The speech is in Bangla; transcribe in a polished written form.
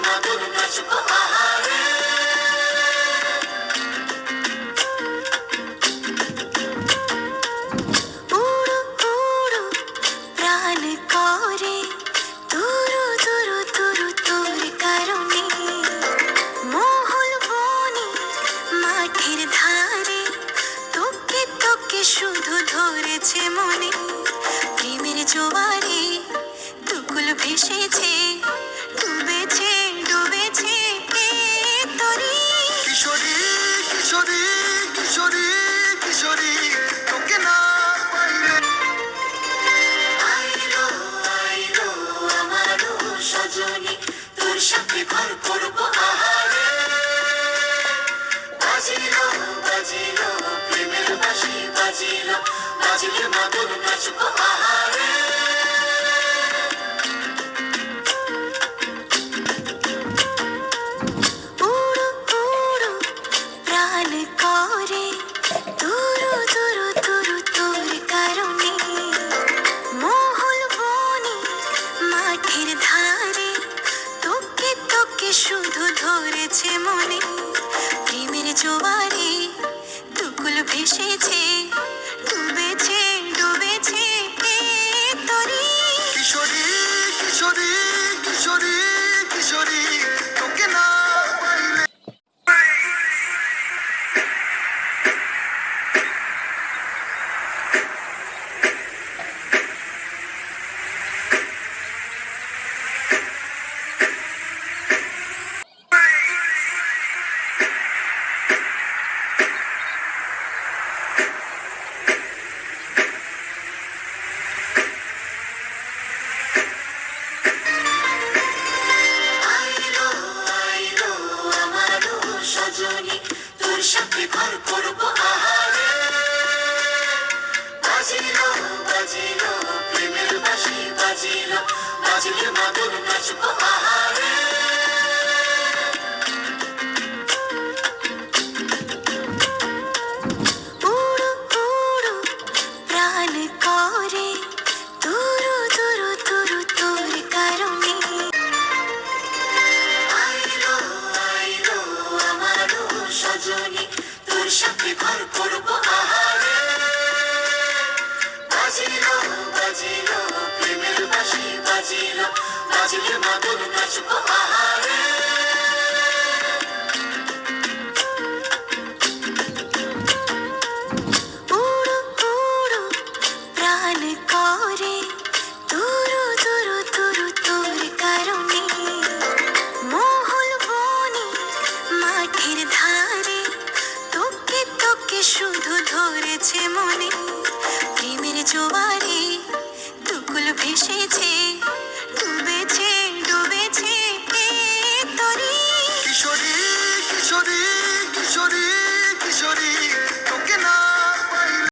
মাদল নাচবো আহারে। উড়ো উড়ো প্রাণ করে তুরু তুরু তুরু তোর কারণে, মহল বনে মাঠের ধারে তোকে তোকে শুধু ধরেছে মনে। প্রেমের জোয়ারে দুকুল ভেসেছে, ডুবেছে ডুবেছে এ তরি। কিশোরী কিশোরী কিশোরী কিশোরী তোকে না পাইলে। আইলো আইলো আমারও সজনী, তোর সাথে ঘর করবো আহারে। বাজিলো বাজিলো প্রেমের বাঁশি বাজিলো, বাজিলে মাদল নাচবো আহারে। উড়ো উড়ো প্রাণ করে তুরু তুরু তুরু তোর কারণে, মহল বনে মাঠের ধারে তোকে তোকে শুধু ধরেছে মনে। প্রেমের জোয়ারে দুকুল ভেসেছে, ডুবেছে ডুবেছে এ তরি। কিশোরী কিশোরী কিশোরী কিশোরী তোকে না পাইলে। আইলো আইলো আমারও সজনী, তোর সাথে ঘর করবো আহারে। বাজিলো বাজিলো প্রেমের বাঁশি বাজিলো, বাজিলে মাদল নাচবো আহারে। উড়ো উড়ো প্রাণ করে তুরু তুরু তুরু তোর কারণে। আইলো আইলো আমারও সজনী, তোর সাথে ঘর করবো আহারে। বাজিলো বাজিলো প্রেমের বাঁশি বাজিলো, বাজিলে মাদল নাচবো আহারে। উড়ো উড়ো প্রাণ করে তুরু তুরু তুরু তোর কারণে, মহল বনে মাঠের ধারে তোকে তোকে শুধু ধরেছে মনে। প্রেমের জোয়ারে দুকুল ভেসেছে,